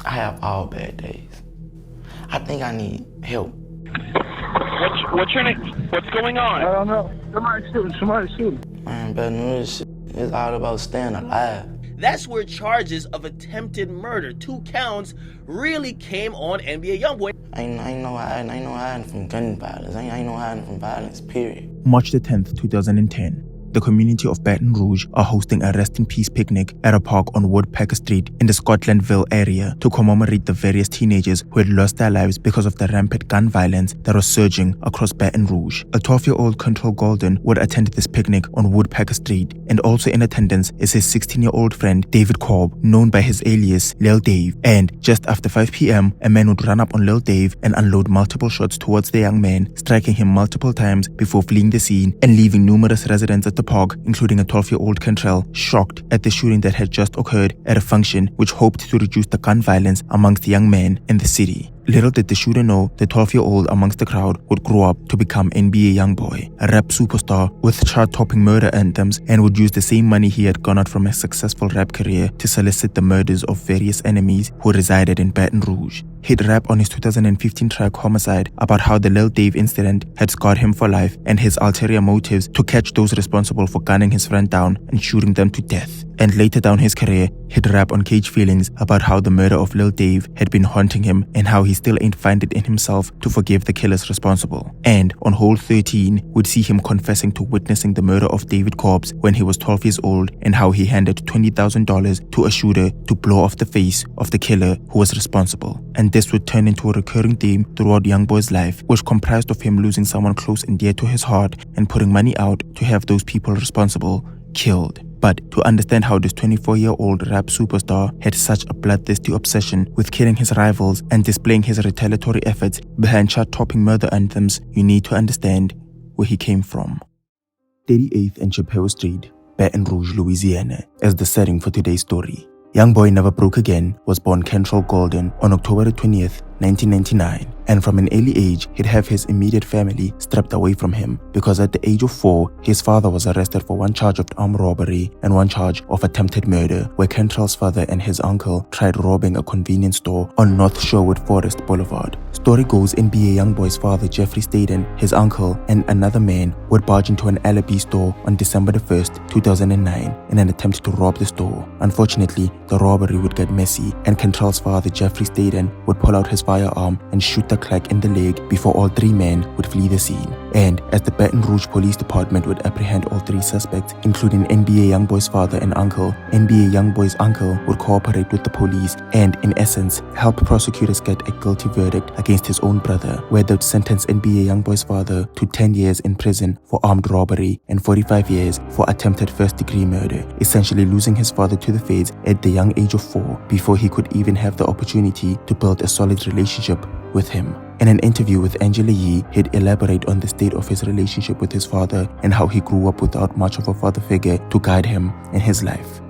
I have all bad days. I think I need help. What's your name? What's going on? I don't know. Somebody shooting. Man, Baton Rouge is all about staying alive. That's where charges of attempted murder, 2 counts, really came on NBA YoungBoy. Ain't no hiding from gun violence. Ain't no hiding from violence, period. March the 10th, 2010. The community of Baton Rouge are hosting a rest in peace picnic at a park on Woodpecker Street in the Scotlandville area to commemorate the various teenagers who had lost their lives because of the rampant gun violence that was surging across Baton Rouge. A 12-year-old Control Golden would attend this picnic on Woodpecker Street, and also in attendance is his 16-year-old friend David Cobb, known by his alias Lil Dave. And just after 5 p.m, a man would run up on Lil Dave and unload multiple shots towards the young man, striking him multiple times before fleeing the scene and leaving numerous residents at the park, including a 12-year-old Cantrell, shocked at the shooting that had just occurred at a function which hoped to reduce the gun violence amongst the young men in the city. Little did the shooter know the 12-year-old amongst the crowd would grow up to become NBA YoungBoy, a rap superstar with chart-topping murder anthems, and would use the same money he had garnered from a successful rap career to solicit the murders of various enemies who resided in Baton Rouge. He'd rap on his 2015 track Homicide about how the Lil Dave incident had scarred him for life and his ulterior motives to catch those responsible for gunning his friend down and shooting them to death. And later down his career, he'd rap on Cage Feelings about how the murder of Lil Dave had been haunting him and how he still ain't find it in himself to forgive the killers responsible. And on Hole 13, we'd see him confessing to witnessing the murder of David Cobbs when he was 12 years old and how he handed $20,000 to a shooter to blow off the face of the killer who was responsible. And this would turn into a recurring theme throughout YoungBoy's life, which comprised of him losing someone close and dear to his heart and putting money out to have those people responsible killed. But to understand how this 24-year-old rap superstar had such a bloodthirsty obsession with killing his rivals and displaying his retaliatory efforts behind chart-topping murder anthems, you need to understand where he came from. 38th and Chappeau Street, Baton Rouge, Louisiana, as the setting for today's story. YoungBoy Never Broke Again was born Control Golden on October 20th, 1999, and from an early age, he'd have his immediate family stripped away from him because at the age of 4, his father was arrested for 1 charge of armed robbery and 1 charge of attempted murder, where Control's father and his uncle tried robbing a convenience store on North Sherwood Forest Boulevard. Story goes NBA YoungBoy's father Jeffrey Staden, his uncle, and another man would barge into an Alibi store on December 1st, 2009 in an attempt to rob the store. Unfortunately, the robbery would get messy and Control's father Jeffrey Staden would pull out his firearm and shoot the clerk in the leg before all 3 men would flee the scene. And as the Baton Rouge Police Department would apprehend all 3 suspects, including NBA YoungBoy's father and uncle, NBA YoungBoy's uncle would cooperate with the police and, in essence, help prosecutors get a guilty verdict against his own brother, where they'd sentence NBA YoungBoy's father to 10 years in prison for armed robbery and 45 years for attempted first-degree murder, essentially losing his father to the feds at the young age of 4 before he could even have the opportunity to build a solid relationship with him. In an interview with Angela Yee, he'd elaborate on the state of his relationship with his father and how he grew up without much of a father figure to guide him in his life.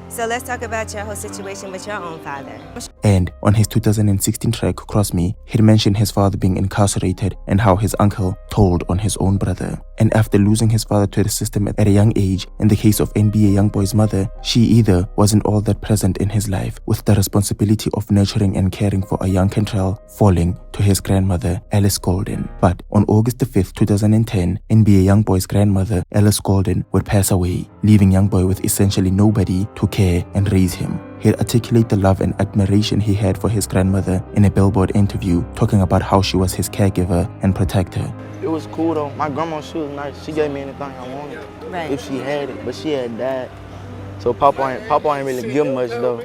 So let's talk about your whole situation with your own father. And on his 2016 track Cross Me, he'd mentioned his father being incarcerated and how his uncle told on his own brother. And after losing his father to the system at a young age, in the case of NBA YoungBoy's mother, she either wasn't all that present in his life, with the responsibility of nurturing and caring for a young Cantrell falling to his grandmother, Alice Golden. But on August 5th, 2010, NBA YoungBoy's grandmother, Alice Golden, would pass away, leaving YoungBoy with essentially nobody to care and raise him. He'd articulate the love and admiration he had for his grandmother in a Billboard interview, talking about how she was his caregiver and protector. It was cool though. My grandma, she was nice. She gave me anything I wanted, if she had it, but she had died. So Papa ain't really give much though.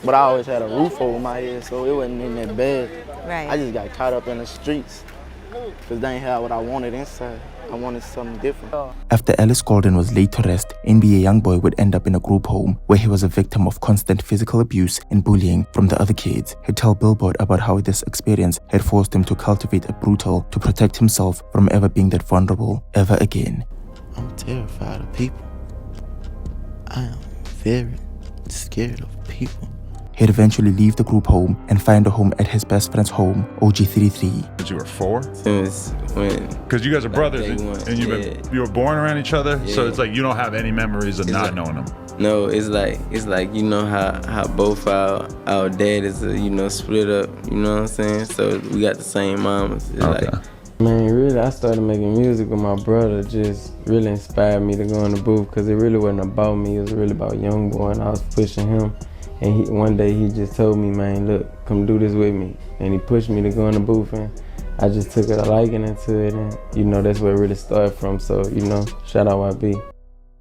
But I always had a roof over my head, so it wasn't in that bad. Right. I just got caught up in the streets because they ain't had what I wanted inside. I wanted something different. After Alice Golden was laid to rest, NBA YoungBoy would end up in a group home where he was a victim of constant physical abuse and bullying from the other kids. He'd tell Billboard about how this experience had forced him to cultivate a brutal to protect himself from ever being that vulnerable ever again. I'm terrified of people. I am very scared of people. he'd eventually leave the group home and find a home at his best friend's home, OG33. Since you were 4? Since when? Because you guys are brothers and you were born around each other, so it's like you don't have any memories of not knowing them. No, it's like you know how both our dad is split up, you know what I'm saying? So we got the same mamas. It's okay. Man, really, I started making music with my brother. Just really inspired me to go in the booth because it really wasn't about me. It was really about YoungBoy, and I was pushing him. And one day he just told me, man, look, come do this with me. And he pushed me to go in the booth, and I just took a liking into it. And, that's where it really started from. So, shout out YB.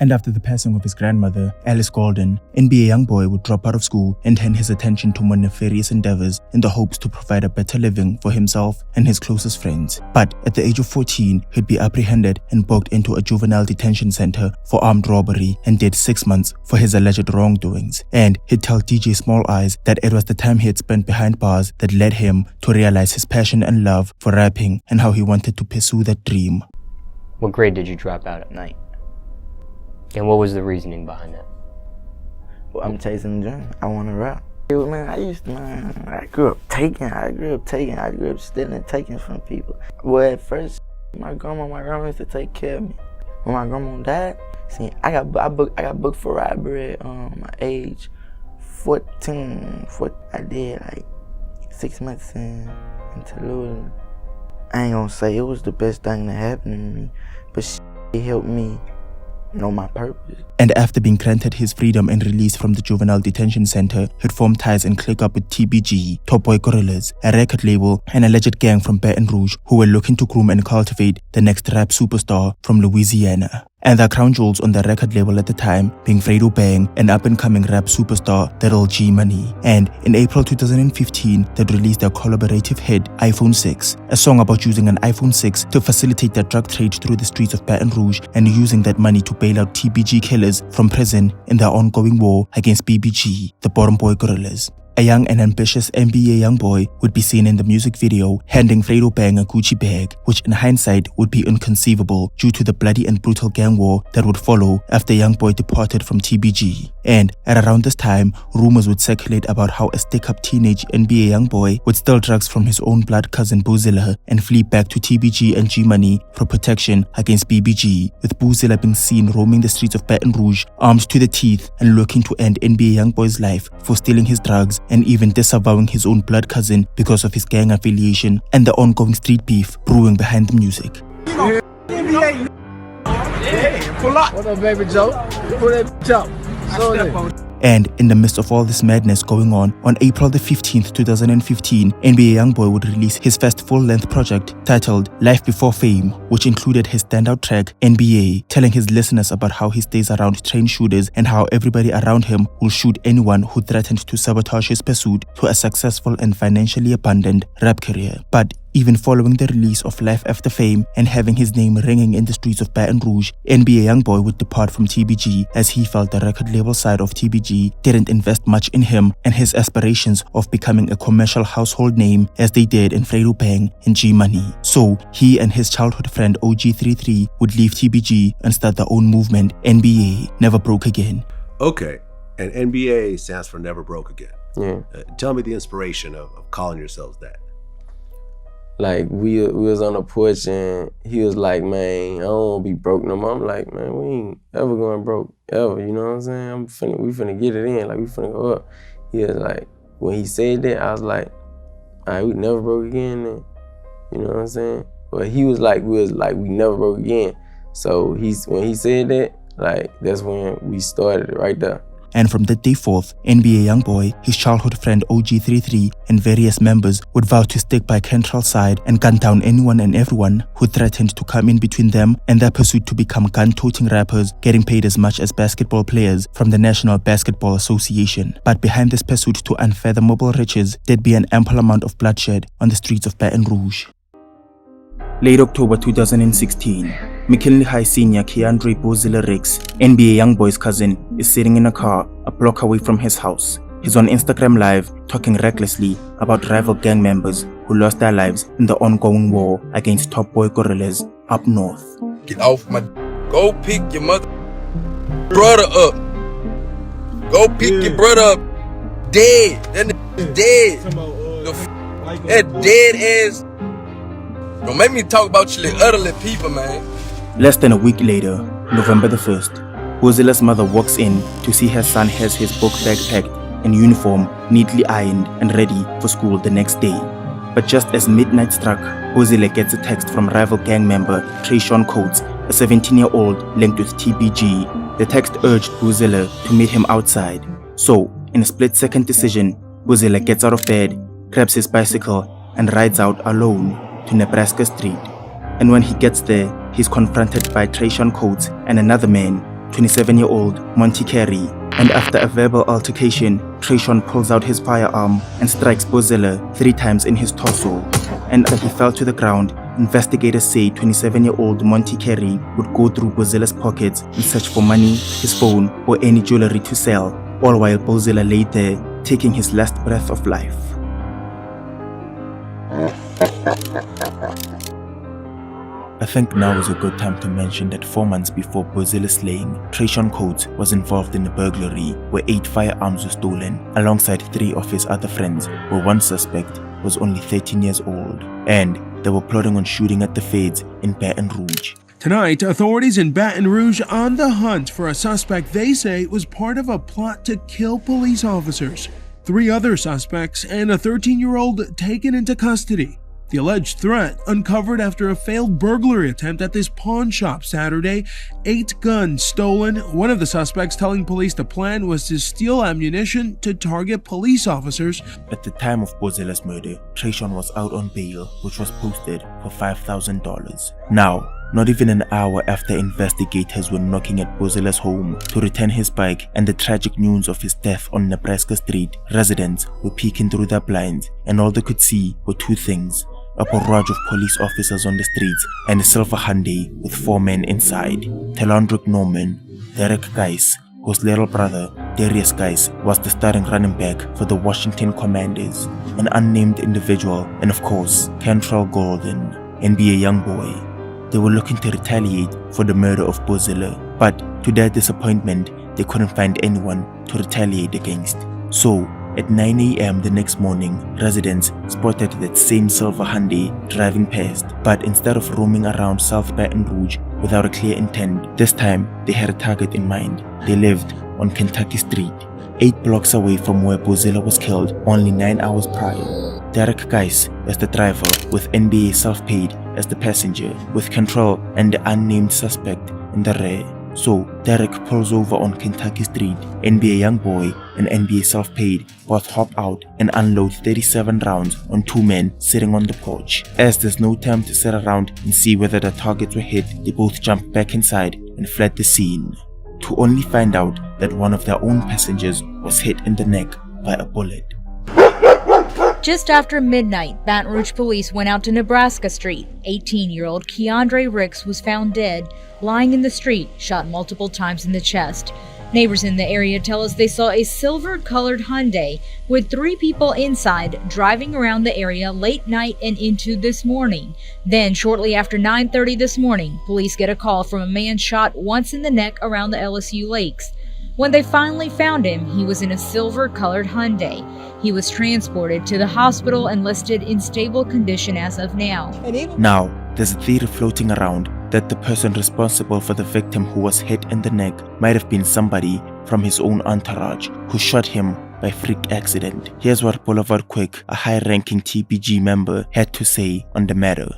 And after the passing of his grandmother, Alice Golden, NBA YoungBoy would drop out of school and turn his attention to more nefarious endeavors in the hopes to provide a better living for himself and his closest friends. But at the age of 14, he'd be apprehended and booked into a juvenile detention center for armed robbery and did 6 months for his alleged wrongdoings. And he'd tell DJ Small Eyes that it was the time he had spent behind bars that led him to realize his passion and love for rapping and how he wanted to pursue that dream. What grade did you drop out at night? And what was the reasoning behind that? Well, I'm chasing the dream. I want to rap. Man, I grew up taking. I grew up stealing and taking from people. Well, at first, my grandma used to take care of me. When my grandma died, I got booked for robbery at my age 14. I did like 6 months in Toulouse. I ain't gonna say it was the best thing that happened to me, but it helped me know my purpose. And after being granted his freedom and released from the juvenile detention center, he'd form ties and click up with TBG, Top Boy Gorillas, a record label, an alleged gang from Baton Rouge who were looking to groom and cultivate the next rap superstar from Louisiana. And the crown jewels on the record label at the time being Fredo Bang, an up-and-coming rap superstar, Little Gee Money. And in April 2015, they'd released their collaborative hit, iPhone 6, a song about using an iPhone 6 to facilitate the drug trade through the streets of Baton Rouge and using that money to bail out TBG killers from prison in their ongoing war against BBG, the Bottom Boy Gorillas. A young and ambitious NBA YoungBoy would be seen in the music video handing Fredo Bang a Gucci bag, which in hindsight would be inconceivable due to the bloody and brutal gang war that would follow after YoungBoy departed from TBG. And at around this time, rumors would circulate about how a stick-up teenage NBA YoungBoy would steal drugs from his own blood cousin Boozilla and flee back to TBG and Gee Money for protection against BBG, with Boozilla being seen roaming the streets of Baton Rouge, armed to the teeth and looking to end NBA YoungBoy's life for stealing his drugs and even disavowing his own blood cousin because of his gang affiliation and the ongoing street beef brewing behind the music. What up, baby Joe? Pull that up. And in the midst of all this madness going on April the 15th, 2015, NBA YoungBoy would release his first full-length project titled Life Before Fame, which included his standout track, NBA, telling his listeners about how he stays around trained shooters and how everybody around him will shoot anyone who threatened to sabotage his pursuit to a successful and financially abundant rap career. But even following the release of Life After Fame and having his name ringing in the streets of Baton Rouge, NBA YoungBoy would depart from TBG as he felt the record label side of TBG didn't invest much in him and his aspirations of becoming a commercial household name as they did in Fredo Bang and Gee Money. So he and his childhood friend OG33 would leave TBG and start their own movement, NBA Never Broke Again. Okay, and NBA stands for Never Broke Again. Yeah. Tell me the inspiration of calling yourselves that. Like, we was on the porch and he was like, man, I don't want to be broke no more. I'm like, man, we ain't ever going broke, ever, you know what I'm saying? We finna get it in, like, we finna go up. He was like, when he said that, I was like, all right, we never broke again then, you know what I'm saying? But he was like, we never broke again. So when he said that, like, that's when we started it right there. And from that day forth, NBA YoungBoy, his childhood friend OG33, and various members would vow to stick by Kentrell's side and gun down anyone and everyone who threatened to come in between them and their pursuit to become gun-toting rappers, getting paid as much as basketball players from the National Basketball Association. But behind this pursuit to unfathomable riches, there'd be an ample amount of bloodshed on the streets of Baton Rouge. Late October 2016, McKinley High senior Keandre Boozilla Riggs, NBA YoungBoy's cousin, is sitting in a car a block away from his house. He's on Instagram Live talking recklessly about rival gang members who lost their lives in the ongoing war against Top Boy Gorillas up north. Get off my... Go pick your mother... brother up. Go pick your brother up. dead. That nigga dead. That dead ass. Don't make me talk about you like other people, man. Less than a week later, November the 1st, Boozilla's mother walks in to see her son has his book bag packed and uniform neatly ironed and ready for school the next day. But just as midnight struck, Boozilla gets a text from rival gang member Trayshawn Coates, a 17-year-old linked with TBG. The text urged Boozilla to meet him outside. So, in a split-second decision, Boozilla gets out of bed, grabs his bicycle, and rides out alone to Nebraska Street. And when he gets there, he's confronted by Trayshawn Coates and another man, 27-year-old Monty Carey. And after a verbal altercation, Trayshawn pulls out his firearm and strikes Boozilla 3 times in his torso. And after he fell to the ground, investigators say 27-year-old Monty Carey would go through Boozilla's pockets and search for money, his phone, or any jewelry to sell, all while Boozilla lay there, taking his last breath of life. I think now is a good time to mention that 4 months before Boozilla's slaying, Trayshawn Coates was involved in a burglary where 8 firearms were stolen, alongside 3 of his other friends, where one suspect was only 13 years old, and they were plotting on shooting at the feds in Baton Rouge. Tonight, authorities in Baton Rouge on the hunt for a suspect they say was part of a plot to kill police officers. 3 other suspects and a 13-year-old taken into custody. The alleged threat uncovered after a failed burglary attempt at this pawn shop Saturday. 8 guns stolen. One of the suspects telling police the plan was to steal ammunition to target police officers. At the time of Boozilla's murder, Trayshawn was out on bail, which was posted for $5,000. Now, not even an hour after investigators were knocking at Boozilla's home to return his bike and the tragic news of his death on Nebraska Street, residents were peeking through their blinds, and all they could see were 2 things: a barrage of police officers on the streets and a silver Hyundai with 4 men inside. Telandrick Norman, Derek Geis, whose little brother, Darius Geis, was the starting running back for the Washington Commanders, an unnamed individual, and of course, Kentrell Golden, NBA YoungBoy. They were looking to retaliate for the murder of Boozilla, but to their disappointment, they couldn't find anyone to retaliate against. So, at 9 a.m. the next morning, residents spotted that same silver Hyundai driving past, but instead of roaming around South Baton Rouge without a clear intent, this time they had a target in mind. They lived on Kentucky Street, 8 blocks away from where Boozilla was killed only 9 hours prior. Derek Geis as the driver, with NBA Self-Paid as the passenger, with Kentrell and the unnamed suspect in the rear. So, Derek pulls over on Kentucky Street. NBA YoungBoy and NBA Self-Paid both hop out and unload 37 rounds on 2 men sitting on the porch. As there's no time to sit around and see whether the targets were hit, they both jumped back inside and fled the scene, to only find out that one of their own passengers was hit in the neck by a bullet. Just after midnight, Baton Rouge police went out to Nebraska Street. 18-year-old Keandre Ricks was found dead, lying in the street, shot multiple times in the chest. Neighbors in the area tell us they saw a silver-colored Hyundai with 3 people inside driving around the area late night and into this morning. Then, shortly after 9:30 this morning, police get a call from a man shot once in the neck around the LSU Lakes. When they finally found him, he was in a silver-colored Hyundai. He was transported to the hospital and listed in stable condition as of now. Now, there's a theory floating around that the person responsible for the victim who was hit in the neck might have been somebody from his own entourage who shot him by freak accident. Here's what Boulevard Quick, a high-ranking TPG member, had to say on the matter.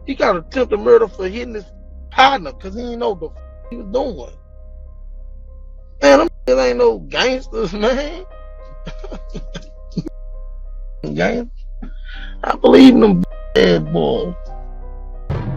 He got attempted murder for hitting his partner because he didn't know what he was doing. Man, them ain't no gangsters, man. Gang. I believe in them bad boys.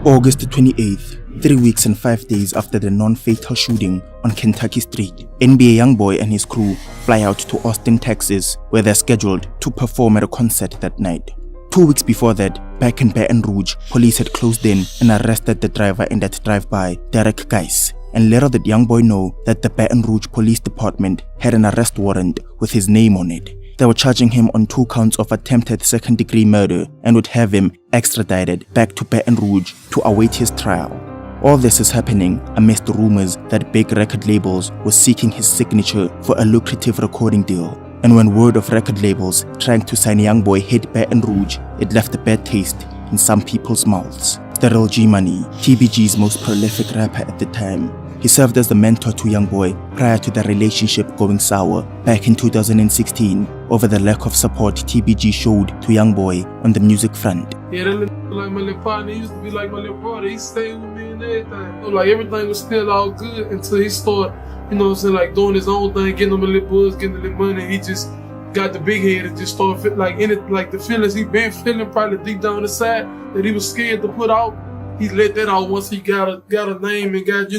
August 28th, 3 weeks and 5 days after the non-fatal shooting on Kentucky Street, NBA YoungBoy and his crew fly out to Austin, Texas, where they're scheduled to perform at a concert that night. 2 weeks before that, back in Baton Rouge, police had closed in and arrested the driver in that drive-by, Derek Geis. And little did YoungBoy know that the Baton Rouge Police Department had an arrest warrant with his name on it. They were charging him on 2 counts of attempted second-degree murder and would have him extradited back to Baton Rouge to await his trial. All this is happening amidst rumors that big record labels were seeking his signature for a lucrative recording deal. And when word of record labels trying to sign YoungBoy hit Baton Rouge, it left a bad taste in some people's mouths. The real Gee Money, TBG's most prolific rapper at the time. He served as the mentor to YoungBoy prior to the relationship going sour back in 2016 over the lack of support TBG showed to YoungBoy on the music front. Yeah, that like my little partner. He used to be like my little brother. He stayed with me and everything. Like everything was still all good until he started, you know what I'm saying, like doing his own thing, getting him a little buzz, getting a little money. He just got the big head and just started like in it, like the feelings he been feeling probably deep down inside that he was scared to put out. He let that out once he got a name and got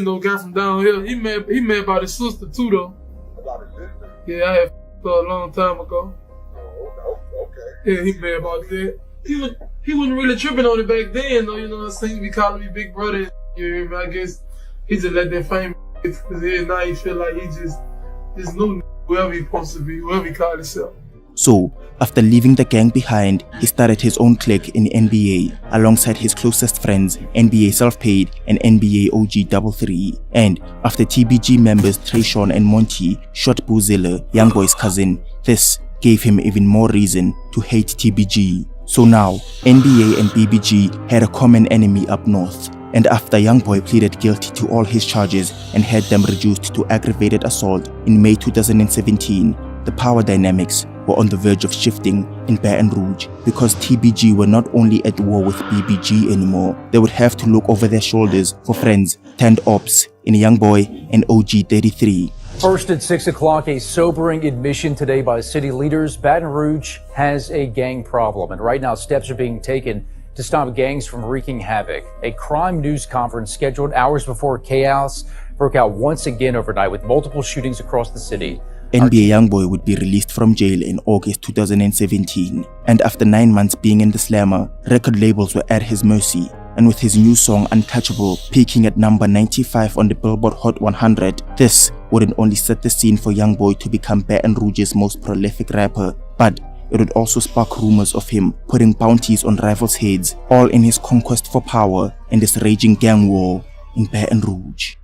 from down here. He mad about his sister too though. About his sister? Yeah, I had her a long time ago. Oh, okay. Yeah, he mad about that. He wasn't really tripping on it back then though, you know what I'm saying? He be calling me big brother. You know, I guess he just let that fame because now he feel like he just knew whoever he supposed to be, whoever he called himself. So, after leaving the gang behind, he started his own clique in NBA alongside his closest friends, NBA Self-Paid and NBA OG33. And after TBG members Trayshawn and Monty shot Boozilla, YoungBoy's cousin, this gave him even more reason to hate TBG. So now, NBA and BBG had a common enemy up north. And after YoungBoy pleaded guilty to all his charges and had them reduced to aggravated assault in May 2017, the power dynamics were on the verge of shifting in Baton Rouge because TBG were not only at war with BBG anymore, they would have to look over their shoulders for friends turned ops in YoungBoy and OG33. First at 6 o'clock, a sobering admission today by city leaders. Baton Rouge has a gang problem, and right now steps are being taken to stop gangs from wreaking havoc. A crime news conference scheduled hours before chaos broke out once again overnight with multiple shootings across the city. NBA YoungBoy would be released from jail in August 2017, and after 9 months being in the slammer, record labels were at his mercy. And with his new song Untouchable peaking at number 95 on the Billboard Hot 100, this wouldn't only set the scene for YoungBoy to become Baton Rouge's most prolific rapper, but it would also spark rumors of him putting bounties on rivals' heads, all in his conquest for power and this raging gang war in Baton Rouge.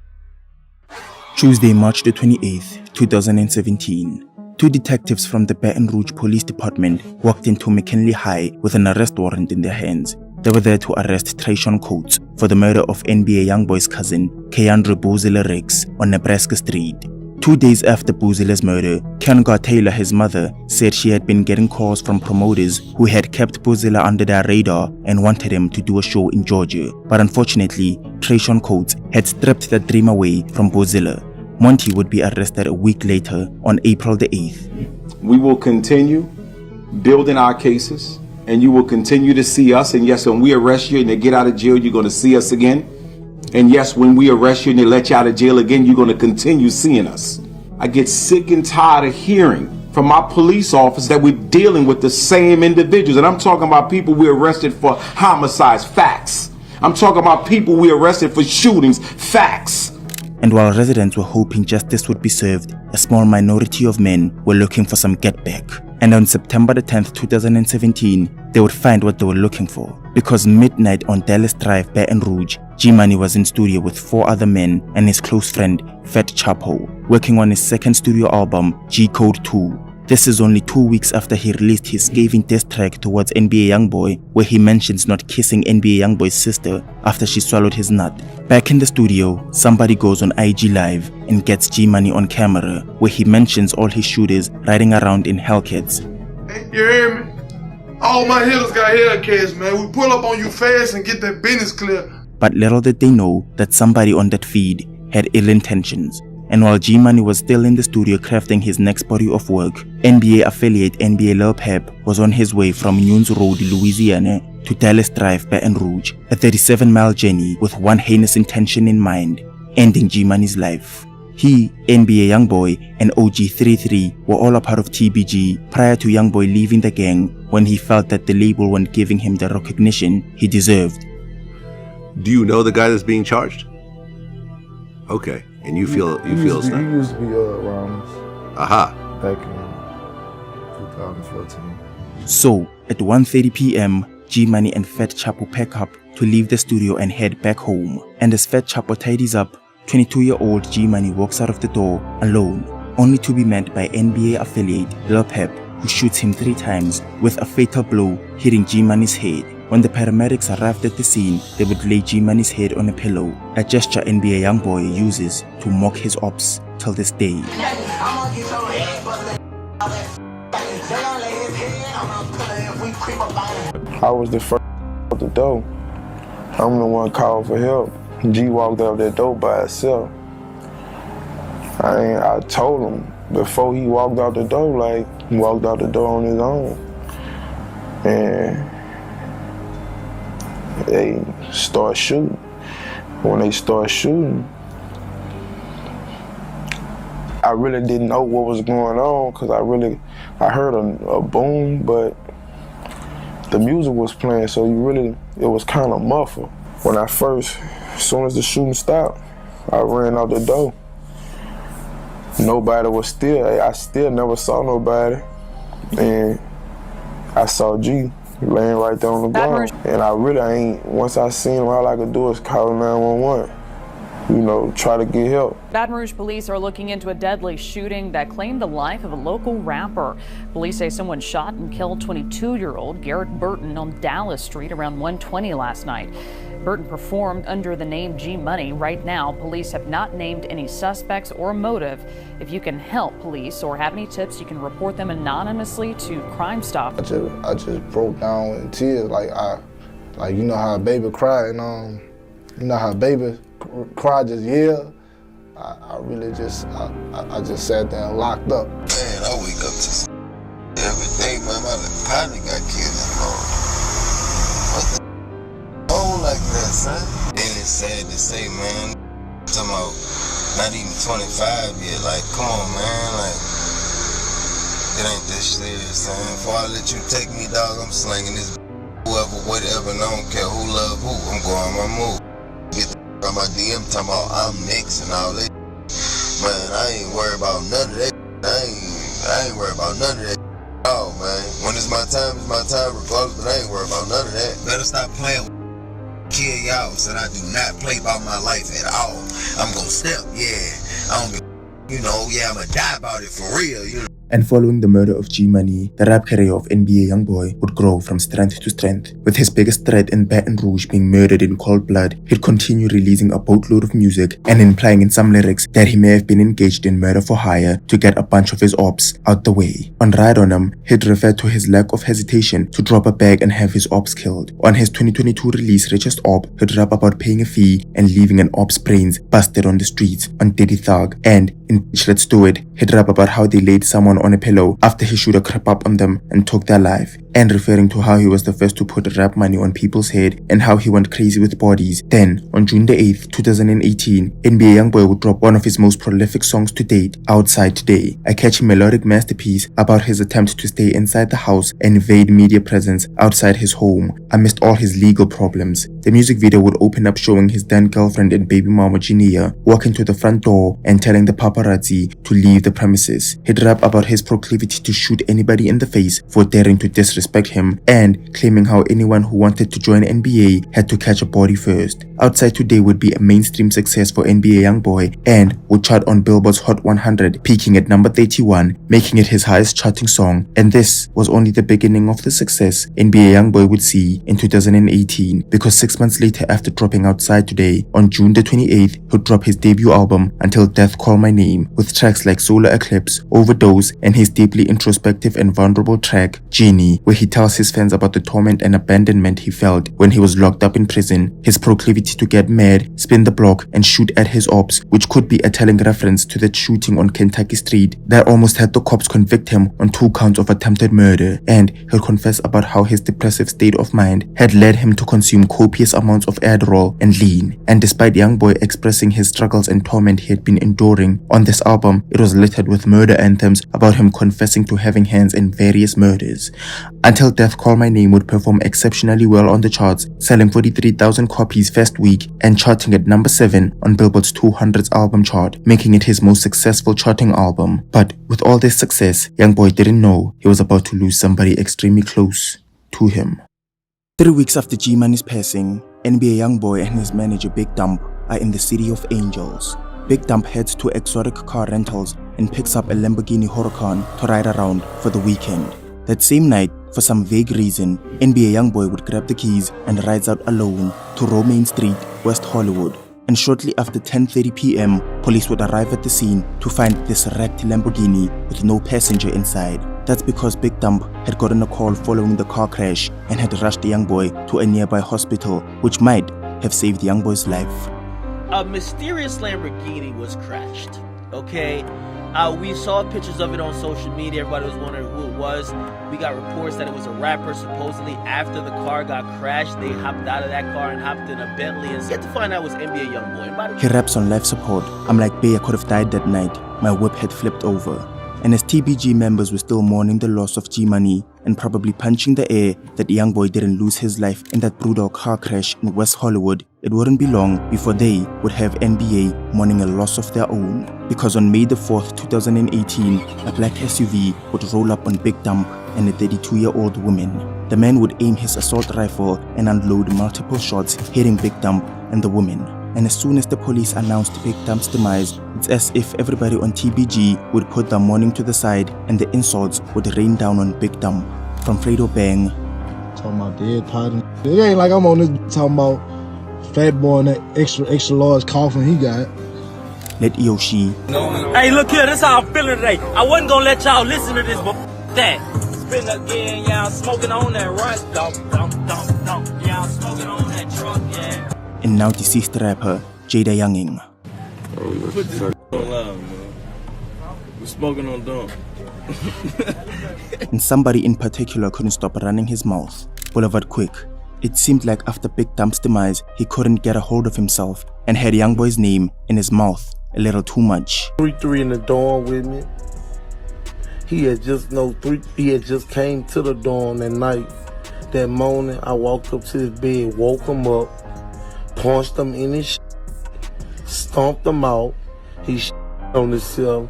Tuesday, March the 28th, 2017. Two detectives from the Baton Rouge Police Department walked into McKinley High with an arrest warrant in their hands. They were there to arrest Trayshawn Coates for the murder of NBA YoungBoy's cousin, Keandre Boozilla Riggs, on Nebraska Street. 2 days after Boozilla's murder, Keandre Taylor, his mother, said she had been getting calls from promoters who had kept Boozilla under their radar and wanted him to do a show in Georgia. But unfortunately, Trayshawn Coates had stripped that dream away from Boozilla. Monty would be arrested a week later on April the 8th. We will continue building our cases, and you will continue to see us. And yes, when we arrest you and they get out of jail, you're going to see us again. And yes, when we arrest you and they let you out of jail again, you're going to continue seeing us. I get sick and tired of hearing from my police office that we're dealing with the same individuals. And I'm talking about people we arrested for homicides, facts. I'm talking about people we arrested for shootings, facts. And while residents were hoping justice would be served, a small minority of men were looking for some get back. And on September the 10th, 2017, they would find what they were looking for. Because midnight on Dallas Drive, Baton Rouge, Gee Money was in studio with 4 other men and his close friend, Fat Chapo, working on his second studio album, G Code 2. This is only 2 weeks after he released his scathing diss track towards NBA YoungBoy, where he mentions not kissing NBA YoungBoy's sister after she swallowed his nut. Back in the studio, somebody goes on IG Live and gets Gee Money on camera, where he mentions all his shooters riding around in Hellcats. Hey, you hear me? All my hitters got Hellcats, man. We pull up on you fast and get that business clear. But little did they know that somebody on that feed had ill intentions. And while Gee Money was still in the studio crafting his next body of work, NBA affiliate NBA YoungBoy was on his way from Nunes Road, Louisiana to Dallas Drive, Baton Rouge, a 37-mile journey with one heinous intention in mind, ending Gee Money's life. He, NBA YoungBoy, and OG33 were all a part of TBG prior to YoungBoy leaving the gang when he felt that the label weren't giving him the recognition he deserved. Do you know the guy that's being charged? Okay. And you feel he used to be around Aha. Back in 2014. So, at 1:30 p.m., Gee Money and Fat Chapo pack up to leave the studio and head back home. And as Fat Chapo tidies up, 22-year-old Gee Money walks out of the door alone. only to be met by NBA affiliate Lil Pep, who shoots him 3 times, with a fatal blow hitting Gee Money's head. When the paramedics arrived at the scene, they would lay Gee Money's head on a pillow, a gesture NBA YoungBoy uses to mock his ops till this day. I was the first at the door. I'm the one called for help. G walked out that door by himself. I told him before he walked out the door, like, he walked out the door on his own. And they start shooting. When they start shooting, I really didn't know what was going on because I heard a boom, but the music was playing, so it was kind of muffled. When as soon as the shooting stopped, I ran out the door. Nobody was I still never saw nobody. And I saw G laying right there on the ground. And once I seen him, all I could do is call 911. Try to get help. Baton Rouge police are looking into a deadly shooting that claimed the life of a local rapper. Police say someone shot and killed 22-year-old Garrett Burton on Dallas Street around 1:20 last night. Burton performed under the name Gee Money. Right now, police have not named any suspects or motive. If you can help police or have any tips, you can report them anonymously to Crime Stop. I just broke down in tears, like you know how a baby cry, and you know how a baby cry, just yell. I just sat there and locked up. Man, I wake up to every day, man. My partner got killed. Oh, like that, son. And it's sad to say, man. Talking about not even 25 yet. Like, come on, man. Like, it ain't that serious, son. Before I let you take me, dog, I'm slinging this whoever, whatever, and I don't care who love who. I'm going my move. Get the on my DM talking about I'm next and all that. Man, I ain't worried about none of that. I ain't worried about none of that. Oh, man. When it's my time regardless, but I ain't worried about none of that. Better stop playing with kill y'all, so I do not play about my life at all. I'm gonna step, yeah. I don't give, I'm gonna die about it for real, And following the murder of Gee Money, the rap career of NBA YoungBoy would grow from strength to strength. With his biggest threat in Baton Rouge being murdered in cold blood, he'd continue releasing a boatload of music and implying in some lyrics that he may have been engaged in murder for hire to get a bunch of his ops out the way. On Ride On 'Em, he'd refer to his lack of hesitation to drop a bag and have his ops killed. On his 2022 release, Richest Op, he'd rap about paying a fee and leaving an op's brains busted on the streets on Diddy Thug. And in Bitch Let's Do It, he'd rap about how they laid someone on a pillow after he should have crept up on them and took their life, and referring to how he was the first to put rap money on people's head and how he went crazy with bodies. Then, on June the 8th, 2018, NBA YoungBoy would drop one of his most prolific songs to date, Outside Today, a catchy melodic masterpiece about his attempt to stay inside the house and evade media presence outside his home amidst all his legal problems. The music video would open up showing his then girlfriend and baby mama Ginia walking to the front door and telling the paparazzi to leave the premises. He'd rap about his proclivity to shoot anybody in the face for daring to disrespect him, and claiming how anyone who wanted to join NBA had to catch a body first. Outside Today would be a mainstream success for NBA YoungBoy and would chart on Billboard's Hot 100, peaking at number 31, making it his highest charting song. And this was only the beginning of the success NBA YoungBoy would see in 2018, because 6 months later, after dropping Outside Today, on June the 28th, he'd drop his debut album Until Death Call My Name, with tracks like Solar Eclipse, Overdose, and his deeply introspective and vulnerable track, Genie, where he tells his fans about the torment and abandonment he felt when he was locked up in prison, his proclivity to get mad, spin the block, and shoot at his ops, which could be a telling reference to that shooting on Kentucky Street that almost had the cops convict him on 2 counts of attempted murder. And he'll confess about how his depressive state of mind had led him to consume copious amounts of Adderall and lean. And despite YoungBoy expressing his struggles and torment he had been enduring, on this album it was littered with murder anthems about him confessing to having hands in various murders. Until Death Call My Name would perform exceptionally well on the charts, selling 43,000 copies first week and charting at number 7 on Billboard's 200s album chart, making it his most successful charting album. But with all this success, YoungBoy didn't know he was about to lose somebody extremely close to him. 3 weeks after Gee Money's passing, NBA YoungBoy and his manager Big Dump are in the City of Angels. Big Dump heads to exotic car rentals and picks up a Lamborghini Huracan to ride around for the weekend. That same night, for some vague reason, NBA YoungBoy would grab the keys and rides out alone to Romaine Street, West Hollywood. And shortly after 10:30 p.m., police would arrive at the scene to find this wrecked Lamborghini with no passenger inside. That's because Big Dump had gotten a call following the car crash and had rushed the young boy to a nearby hospital, which might have saved the young boy's life. A mysterious Lamborghini was crashed, okay? We saw pictures of it on social media. Everybody was wondering who it was. We got reports that it was a rapper. Supposedly, after the car got crashed, they hopped out of that car and hopped in a Bentley. And yet to find out it was NBA YoungBoy. He raps on life support. I'm like, bae, I could have died that night. My whip had flipped over. And as TBG members were still mourning the loss of Gee Money and probably punching the air that YoungBoy didn't lose his life in that brutal car crash in West Hollywood, it wouldn't be long before they would have NBA mourning a loss of their own. Because on May the 4th, 2018, a black SUV would roll up on Big Dump and a 32-year-old woman. The man would aim his assault rifle and unload multiple shots, hitting Big Dump and the woman. And as soon as the police announced Big Dump's demise, it's as if everybody on TBG would put their mourning to the side and the insults would rain down on Big Dump. From Fredo Bang. Talking about dead party. It ain't like I'm on this talking about Fat Boy and that extra large coffin he got. Let Yoshi. Hey, look here, this how I'm feeling today. I wasn't gonna let y'all listen to this, but that. Spin again, yeah, I'm smoking on that right. Yeah, I'm smoking on that truck, yeah. And now deceased rapper, Jada Younging. Put this on loud, man. We're smoking on dump. And somebody in particular couldn't stop running his mouth. Boulevard Quick. It seemed like after Big Dump's demise, he couldn't get a hold of himself and had YoungBoy's name in his mouth a little too much. 3-3 in the dorm with me. He had just came to the dorm that night. That morning, I walked up to his bed, woke him up, punched him in his stomped him out. He on himself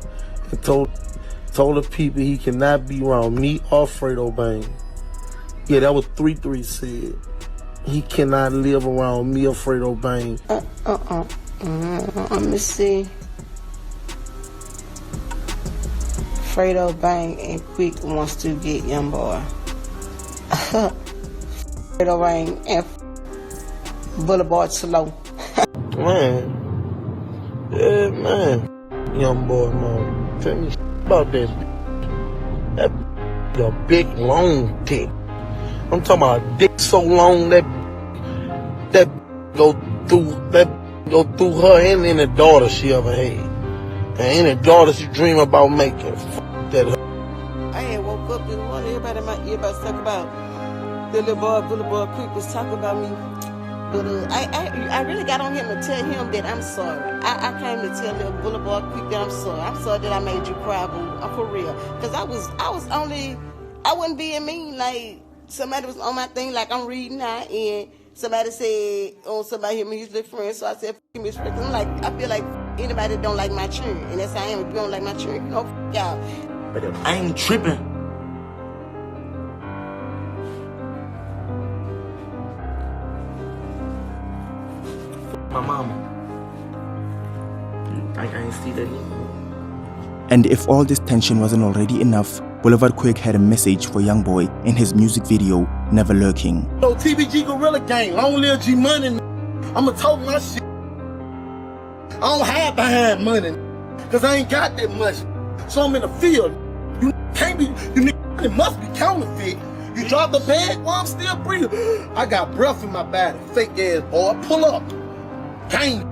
and told the people he cannot be around me or Fredo Bang. Yeah, that was 3-3 said. He cannot live around me or Fredo Bang. Let me see. Fredo Bang and Quick wants to get YoungBoy. Fredo Bang and Boulevard Slow. Man. Yeah, man. YoungBoy, man. Tell me about that. That your big long dick. I'm talking about a dick so long that go through her and any daughter she ever had. And any daughter she dream about making. Fuck that. I had woke up this morning, everybody in my earbuds talking about the little boy Quick was talking about me. But I really got on him to tell him that I'm sorry. I came to tell little Boulevard Quick that I'm sorry. I'm sorry that I made you cry, boo. I'm for real. Cause I wasn't being mean. Like somebody was on my thing, like I'm reading now, and somebody said, oh, somebody hit me, he's their friend. So I said, f*** his friend. I'm like, I feel like anybody that don't like my children, and that's how I am. If you don't like my children, you know, f*** y'all. But I ain't tripping. My mama. I ain't see that either. And if all this tension wasn't already enough, Boulevard Quick had a message for YoungBoy in his music video, Never Lurking. Yo, TBG Gorilla Gang, long live Gee Money. I'ma talk my shit. I don't hide behind money, cause I ain't got that much. So I'm in the field. You can't be, it must be counterfeit. You drop the bag while I'm still breathing. I got breath in my body, fake ass boy, pull up. Gang.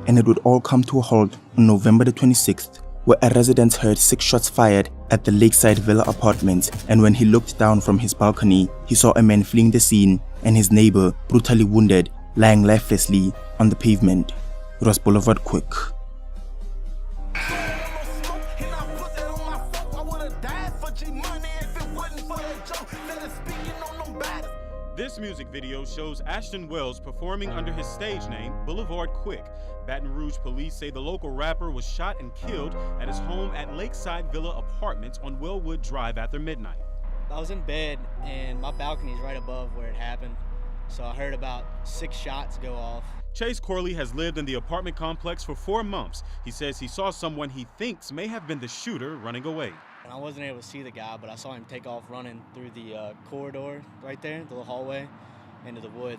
And it would all come to a halt on November the 26th, where a resident heard 6 shots fired at the Lakeside Villa apartments, and when he looked down from his balcony, he saw a man fleeing the scene and his neighbor brutally wounded, lying lifelessly on the pavement. It was Boulevard Quick. This music video shows Ashton Wells performing under his stage name, Boulevard Quick. Baton Rouge police say the local rapper was shot and killed at his home at Lakeside Villa Apartments on Wellwood Drive after midnight. I was in bed and my balcony is right above where it happened. So I heard about 6 shots go off. Chase Corley has lived in the apartment complex for 4 months. He says he saw someone he thinks may have been the shooter running away. I wasn't able to see the guy, but I saw him take off running through the corridor right there, the little hallway, into the woods.